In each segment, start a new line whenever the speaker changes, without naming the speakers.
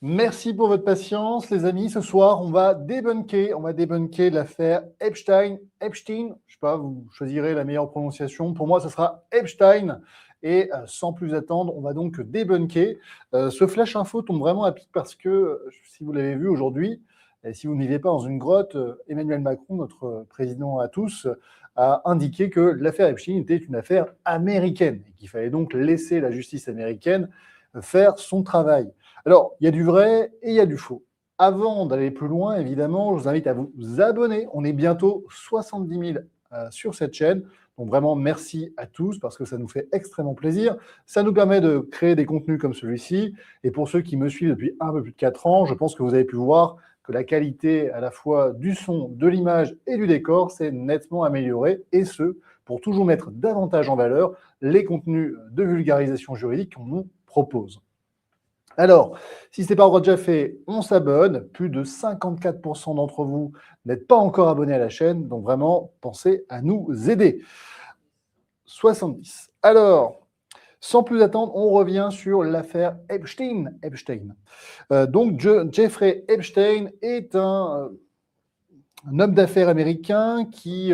Merci pour votre patience, les amis. Ce soir, on va débunker l'affaire Epstein. Epstein, je sais pas, vous choisirez la meilleure prononciation. Pour moi, ce sera Epstein. Et sans plus attendre, on va donc débunker. Ce flash info tombe vraiment à pic parce que, si vous l'avez vu aujourd'hui, et si vous ne vivez pas dans une grotte, Emmanuel Macron, notre président à tous, a indiqué que l'affaire Epstein était une affaire américaine et qu'il fallait donc laisser la justice américaine faire son travail. Alors, il y a du vrai et il y a du faux. Avant d'aller plus loin, évidemment, je vous invite à vous abonner. On est bientôt 70 000 sur cette chaîne. Donc vraiment, merci à tous parce que ça nous fait extrêmement plaisir. Ça nous permet de créer des contenus comme celui-ci. Et pour ceux qui me suivent depuis un peu plus de 4 ans, je pense que vous avez pu voir que la qualité à la fois du son, de l'image et du décor s'est nettement améliorée. Et ce, pour toujours mettre davantage en valeur les contenus de vulgarisation juridique qu'on nous propose. Alors, si ce n'est pas encore déjà fait, on s'abonne. Plus de 54% d'entre vous n'êtes pas encore abonnés à la chaîne, donc vraiment, pensez à nous aider. 70. Alors, sans plus attendre, on revient sur l'affaire Epstein. Donc, Jeffrey Epstein est un homme d'affaires américain qui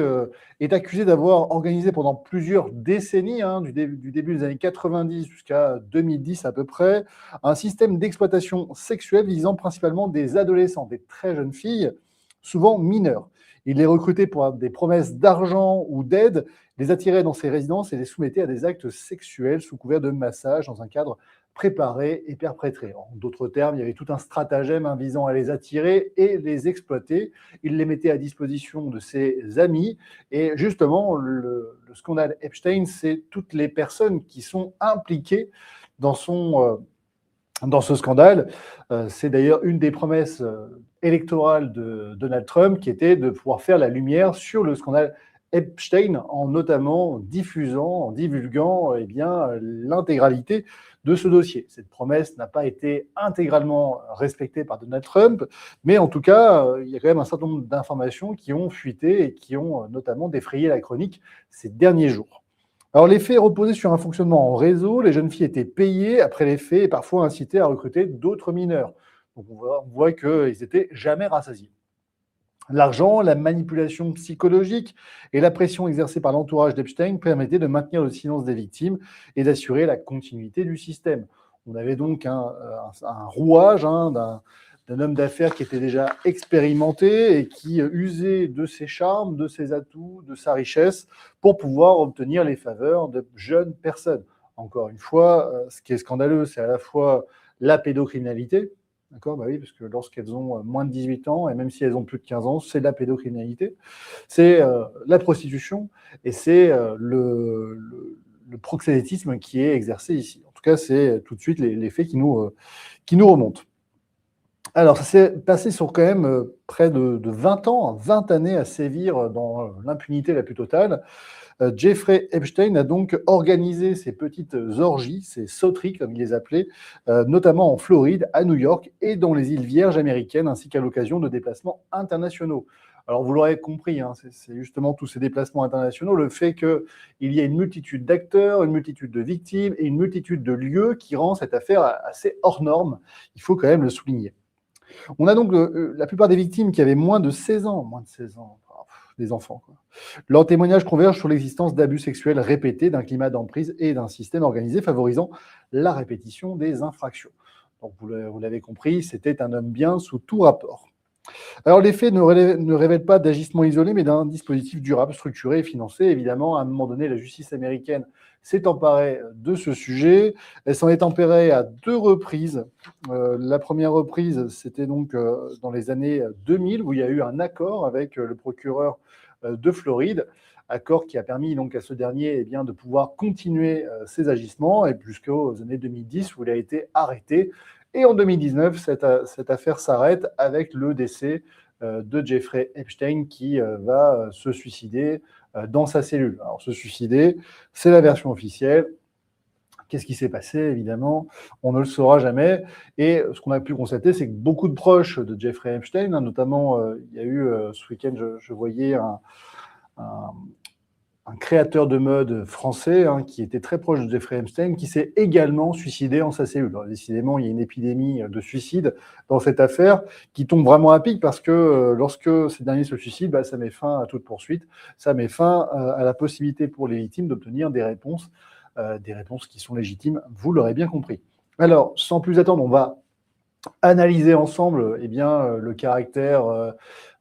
est accusé d'avoir organisé pendant plusieurs décennies, du début des années 90 jusqu'à 2010 à peu près, un système d'exploitation sexuelle visant principalement des adolescents, des très jeunes filles, souvent mineures. Il les recrutait pour des promesses d'argent ou d'aide, les attirait dans ses résidences et les soumettait à des actes sexuels sous couvert de massage dans un cadre préparé et perpétré. En d'autres termes, il y avait tout un stratagème visant à les attirer et les exploiter. Il les mettait à disposition de ses amis. Et justement, le scandale Epstein, c'est toutes les personnes qui sont impliquées dans ce scandale. C'est d'ailleurs une des promesses électorales de Donald Trump qui était de pouvoir faire la lumière sur le scandale Epstein en notamment diffusant, en divulguant l'intégralité de ce dossier. Cette promesse n'a pas été intégralement respectée par Donald Trump, mais en tout cas, il y a quand même un certain nombre d'informations qui ont fuité et qui ont notamment défrayé la chronique ces derniers jours. Alors, les faits reposaient sur un fonctionnement en réseau. Les jeunes filles étaient payées après les faits et parfois incitées à recruter d'autres mineurs. Donc, on voit qu'ils n'étaient jamais rassasiés. L'argent, la manipulation psychologique et la pression exercée par l'entourage d'Epstein permettaient de maintenir le silence des victimes et d'assurer la continuité du système. On avait donc un rouage d'un homme d'affaires qui était déjà expérimenté et qui usait de ses charmes, de ses atouts, de sa richesse pour pouvoir obtenir les faveurs de jeunes personnes. Encore une fois, ce qui est scandaleux, c'est à la fois la pédocriminalité. D'accord, bah oui, parce que lorsqu'elles ont moins de 18 ans, et même si elles ont plus de 15 ans, c'est de la pédocriminalité, c'est la prostitution, et c'est le proxénétisme qui est exercé ici. En tout cas, c'est tout de suite les faits qui nous remontent. Alors, ça s'est passé sur quand même près de 20 ans, 20 années à sévir dans l'impunité la plus totale. Jeffrey Epstein a donc organisé ces petites orgies, ces sauteries comme il les appelait, notamment en Floride, à New York et dans les îles Vierges américaines, ainsi qu'à l'occasion de déplacements internationaux. Alors vous l'aurez compris, c'est justement tous ces déplacements internationaux, le fait qu'il y ait une multitude d'acteurs, une multitude de victimes et une multitude de lieux qui rend cette affaire assez hors norme. Il faut quand même le souligner. On a donc la plupart des victimes qui avaient moins de 16 ans, des enfants, quoi. Leurs témoignages convergent sur l'existence d'abus sexuels répétés, d'un climat d'emprise et d'un système organisé favorisant la répétition des infractions. Donc vous l'avez compris, c'était un homme bien sous tout rapport. Alors les faits ne révèlent pas d'agissement isolé, mais d'un dispositif durable, structuré et financé. Évidemment, à un moment donné, la justice américaine s'est emparée de ce sujet. Elle s'en est emparée à 2 reprises. La première reprise, c'était donc dans les années 2000, où il y a eu un accord avec le procureur de Floride, accord qui a permis donc à ce dernier de pouvoir continuer ses agissements, et jusqu'aux années 2010, où il a été arrêté. Et en 2019, cette affaire s'arrête avec le décès de Jeffrey Epstein qui va se suicider dans sa cellule. Alors, se suicider, c'est la version officielle. Qu'est-ce qui s'est passé, évidemment? On ne le saura jamais. Et ce qu'on a pu constater, c'est que beaucoup de proches de Jeffrey Epstein, notamment, il y a eu ce week-end, je voyais un un créateur de mode français qui était très proche de Jeffrey Epstein, qui s'est également suicidé en sa cellule. Alors, décidément, il y a une épidémie de suicide dans cette affaire qui tombe vraiment à pic parce que lorsque ces derniers se suicident, ça met fin à toute poursuite, ça met fin à la possibilité pour les victimes d'obtenir des réponses qui sont légitimes, vous l'aurez bien compris. Alors, sans plus attendre, on va analyser ensemble le caractère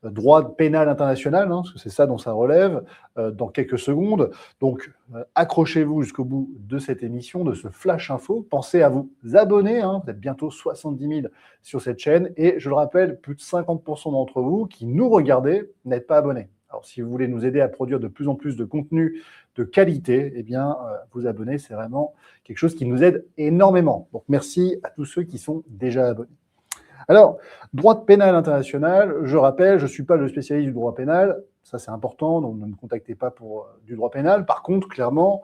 droit pénal international, parce que c'est ça dont ça relève, dans quelques secondes. Donc, accrochez-vous jusqu'au bout de cette émission, de ce Flash Info. Pensez à vous abonner, vous êtes bientôt 70 000 sur cette chaîne, et je le rappelle, plus de 50% d'entre vous qui nous regardez n'êtes pas abonnés. Alors, si vous voulez nous aider à produire de plus en plus de contenu de qualité, vous abonner, c'est vraiment quelque chose qui nous aide énormément. Donc, merci à tous ceux qui sont déjà abonnés. Alors, droit pénal international, je rappelle, je ne suis pas le spécialiste du droit pénal, ça c'est important, donc ne me contactez pas pour du droit pénal. Par contre, clairement,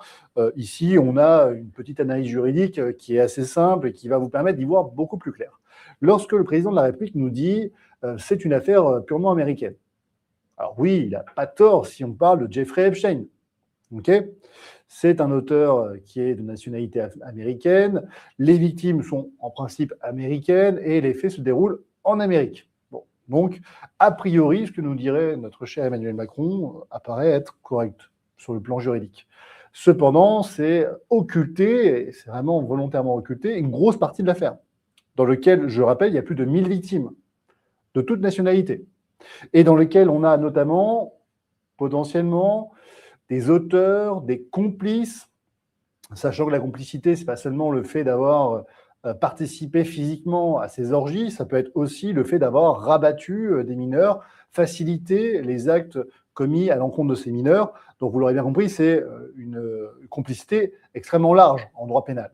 ici, on a une petite analyse juridique qui est assez simple et qui va vous permettre d'y voir beaucoup plus clair. Lorsque le président de la République nous dit c'est une affaire purement américaine. Alors oui, il n'a pas tort si on parle de Jeffrey Epstein. C'est un auteur qui est de nationalité américaine. Les victimes sont en principe américaines et les faits se déroulent en Amérique. Bon, donc, a priori, ce que nous dirait notre cher Emmanuel Macron apparaît être correct sur le plan juridique. Cependant, c'est occulté, et c'est vraiment volontairement occulté, une grosse partie de l'affaire, dans lequel, je rappelle, il y a plus de 1000 victimes de toute nationalité, et dans lequel on a notamment, potentiellement, des auteurs, des complices, sachant que la complicité, ce n'est pas seulement le fait d'avoir participé physiquement à ces orgies, ça peut être aussi le fait d'avoir rabattu des mineurs, facilité les actes commis à l'encontre de ces mineurs. Donc, vous l'aurez bien compris, c'est une complicité extrêmement large en droit pénal.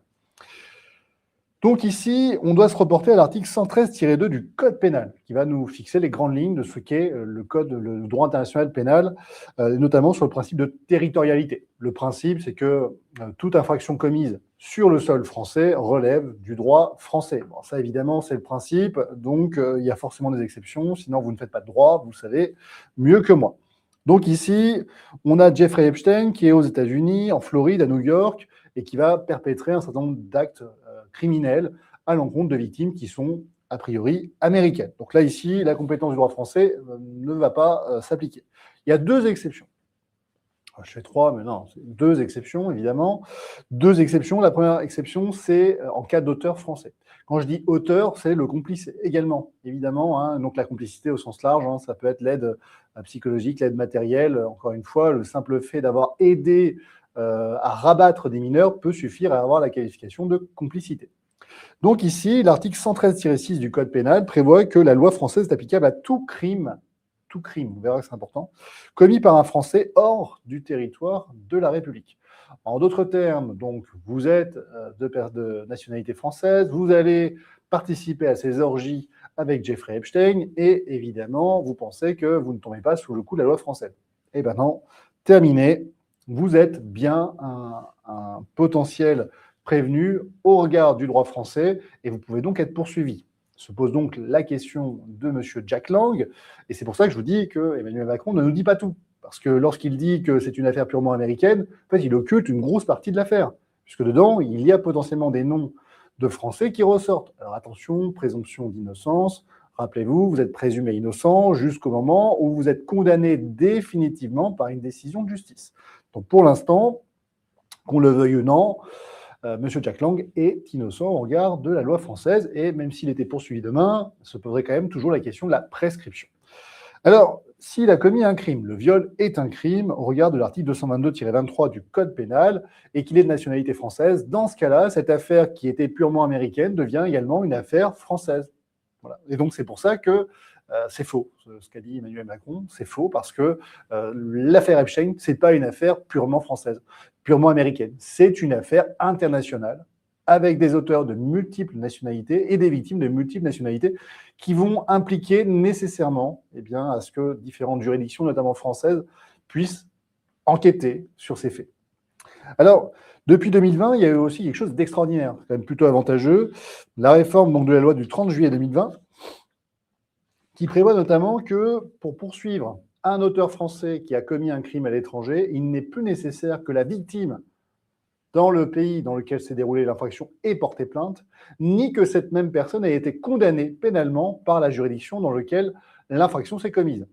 Donc ici, on doit se reporter à l'article 113-2 du Code pénal, qui va nous fixer les grandes lignes de ce qu'est le droit international pénal, notamment sur le principe de territorialité. Le principe, c'est que toute infraction commise sur le sol français relève du droit français. Bon, ça, évidemment, c'est le principe, donc il y a forcément des exceptions, sinon vous ne faites pas de droit, vous le savez mieux que moi. Donc ici, on a Jeffrey Epstein qui est aux États-Unis, en Floride, à New York, et qui va perpétrer un certain nombre d'actes criminels à l'encontre de victimes qui sont a priori américaines. Donc là, ici, la compétence du droit français ne va pas s'appliquer. Il y a deux exceptions. Je fais trois, mais non, c'est deux exceptions, évidemment. Deux exceptions. La première exception, c'est en cas d'auteur français. Quand je dis auteur, c'est le complice également, évidemment. Donc la complicité au sens large, ça peut être l'aide psychologique, l'aide matérielle. Encore une fois, le simple fait d'avoir aidé à rabattre des mineurs peut suffire à avoir la qualification de complicité. Donc ici, l'article 113-6 du Code pénal prévoit que la loi française est applicable à tout crime, on verra que c'est important, commis par un Français hors du territoire de la République. En d'autres termes, donc, vous êtes de nationalité française, vous allez participer à ces orgies avec Jeffrey Epstein et évidemment, vous pensez que vous ne tombez pas sous le coup de la loi française. Eh bien non, terminé, vous êtes bien un potentiel prévenu au regard du droit français et vous pouvez donc être poursuivi. Se pose donc la question de M. Jack Lang, et c'est pour ça que je vous dis que Emmanuel Macron ne nous dit pas tout. Parce que lorsqu'il dit que c'est une affaire purement américaine, en fait, il occulte une grosse partie de l'affaire, puisque dedans, il y a potentiellement des noms de Français qui ressortent. Alors attention, présomption d'innocence, rappelez-vous, vous êtes présumé innocent jusqu'au moment où vous êtes condamné définitivement par une décision de justice. Donc pour l'instant, qu'on le veuille ou non, M. Jack Lang est innocent au regard de la loi française, et même s'il était poursuivi demain, se poserait quand même toujours la question de la prescription. Alors, s'il a commis un crime, le viol est un crime au regard de l'article 222-23 du Code pénal, et qu'il est de nationalité française, dans ce cas-là, cette affaire qui était purement américaine devient également une affaire française. Voilà. Et donc c'est pour ça que c'est faux, ce qu'a dit Emmanuel Macron, c'est faux parce que l'affaire Epstein, c'est pas une affaire purement française, purement américaine. C'est une affaire internationale avec des auteurs de multiples nationalités et des victimes de multiples nationalités qui vont impliquer nécessairement à ce que différentes juridictions, notamment françaises, puissent enquêter sur ces faits. Alors, depuis 2020, il y a eu aussi quelque chose d'extraordinaire, quand même plutôt avantageux, la réforme donc, de la loi du 30 juillet 2020, qui prévoit notamment que pour poursuivre un auteur français qui a commis un crime à l'étranger, il n'est plus nécessaire que la victime dans le pays dans lequel s'est déroulée l'infraction ait porté plainte, ni que cette même personne ait été condamnée pénalement par la juridiction dans laquelle l'infraction s'est commise.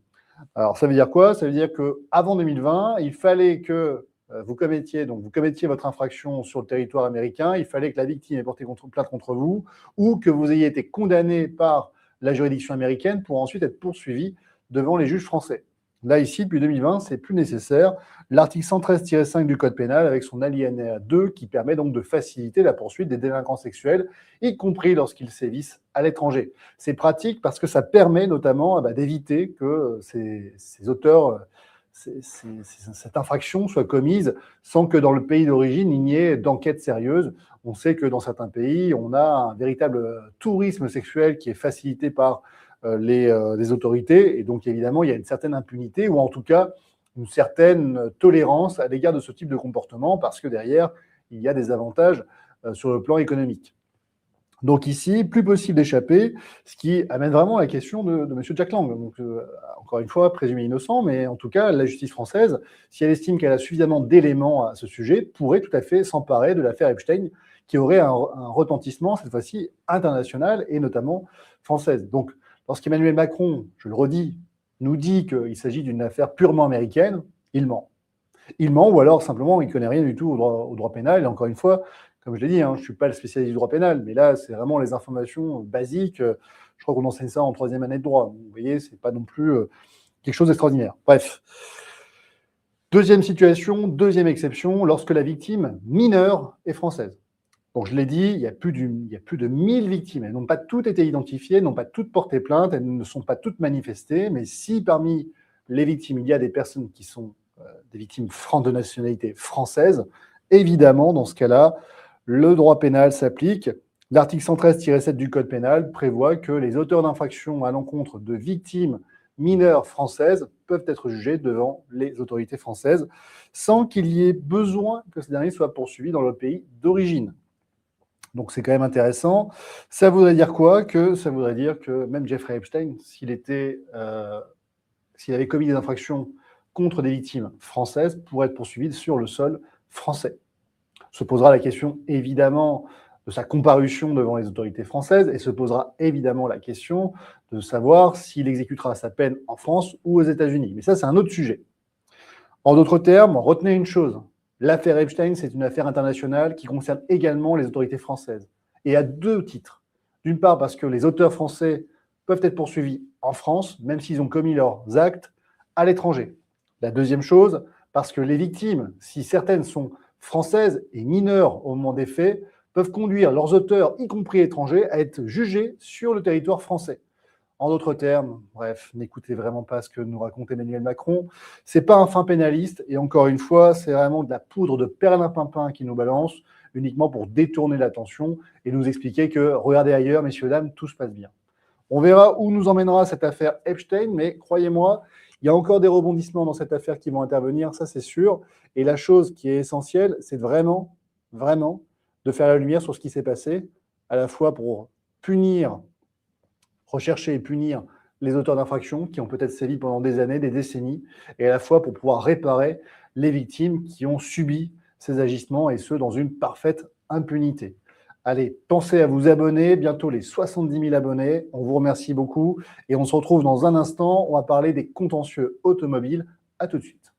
Alors, ça veut dire quoi? Ça veut dire qu'avant 2020, il fallait que vous commettiez votre infraction sur le territoire américain, il fallait que la victime ait porté plainte contre vous ou que vous ayez été condamné par la juridiction américaine pour ensuite être poursuivi devant les juges français. Là, ici, depuis 2020, c'est plus nécessaire. L'article 113-5 du Code pénal, avec son alinéa 2, qui permet donc de faciliter la poursuite des délinquants sexuels, y compris lorsqu'ils sévissent à l'étranger. C'est pratique parce que ça permet notamment d'éviter que ces auteurs, cette infraction soit commise sans que dans le pays d'origine, il n'y ait d'enquête sérieuse. On sait que dans certains pays, on a un véritable tourisme sexuel qui est facilité par les autorités. Et donc, évidemment, il y a une certaine impunité ou en tout cas une certaine tolérance à l'égard de ce type de comportement parce que derrière, il y a des avantages sur le plan économique. Donc ici, plus possible d'échapper, ce qui amène vraiment à la question de M. Jack Lang. Donc, encore une fois, présumé innocent, mais en tout cas, la justice française, si elle estime qu'elle a suffisamment d'éléments à ce sujet, pourrait tout à fait s'emparer de l'affaire Epstein, qui aurait un retentissement, cette fois-ci, international et notamment française. Donc, lorsqu'Emmanuel Macron, je le redis, nous dit qu'il s'agit d'une affaire purement américaine, il ment. Il ment ou alors simplement il ne connaît rien du tout au droit pénal. Et encore une fois, comme je l'ai dit, je ne suis pas le spécialiste du droit pénal, mais là, c'est vraiment les informations basiques. Je crois qu'on enseigne ça en 3e année de droit. Vous voyez, ce n'est pas non plus quelque chose d'extraordinaire. Bref. Deuxième situation, deuxième exception, lorsque la victime mineure est française. Donc, je l'ai dit, il y a plus de 1000 victimes. Elles n'ont pas toutes été identifiées, n'ont pas toutes porté plainte, elles ne sont pas toutes manifestées. Mais si parmi les victimes, il y a des personnes qui sont des victimes de nationalité française, évidemment, dans ce cas-là, le droit pénal s'applique. L'article 113-7 du Code pénal prévoit que les auteurs d'infractions à l'encontre de victimes mineures françaises peuvent être jugés devant les autorités françaises sans qu'il y ait besoin que ces derniers soient poursuivis dans leur pays d'origine. Donc c'est quand même intéressant. Ça voudrait dire quoi? Ça voudrait dire que même Jeffrey Epstein, s'il avait commis des infractions contre des victimes françaises, pourrait être poursuivi sur le sol français. Se posera la question évidemment de sa comparution devant les autorités françaises et se posera évidemment la question de savoir s'il exécutera sa peine en France ou aux États-Unis. Mais ça, c'est un autre sujet. En d'autres termes, retenez une chose. L'affaire Epstein, c'est une affaire internationale qui concerne également les autorités françaises. Et à deux titres. D'une part, parce que les auteurs français peuvent être poursuivis en France, même s'ils ont commis leurs actes à l'étranger. La deuxième chose, parce que les victimes, si certaines sont françaises et mineures au moment des faits, peuvent conduire leurs auteurs, y compris étrangers, à être jugés sur le territoire français. En d'autres termes, bref, n'écoutez vraiment pas ce que nous raconte Emmanuel Macron. C'est pas un fin pénaliste, et encore une fois, c'est vraiment de la poudre de perlimpinpin qui nous balance, uniquement pour détourner l'attention et nous expliquer que, regardez ailleurs, messieurs, dames, tout se passe bien. On verra où nous emmènera cette affaire Epstein, mais croyez-moi, il y a encore des rebondissements dans cette affaire qui vont intervenir, ça c'est sûr. Et la chose qui est essentielle, c'est vraiment de faire la lumière sur ce qui s'est passé, à la fois pour rechercher et punir les auteurs d'infractions qui ont peut-être sévi pendant des années, des décennies, et à la fois pour pouvoir réparer les victimes qui ont subi ces agissements, et ce, dans une parfaite impunité. Allez, pensez à vous abonner, bientôt les 70 000 abonnés, on vous remercie beaucoup, et on se retrouve dans un instant, on va parler des contentieux automobiles. À tout de suite.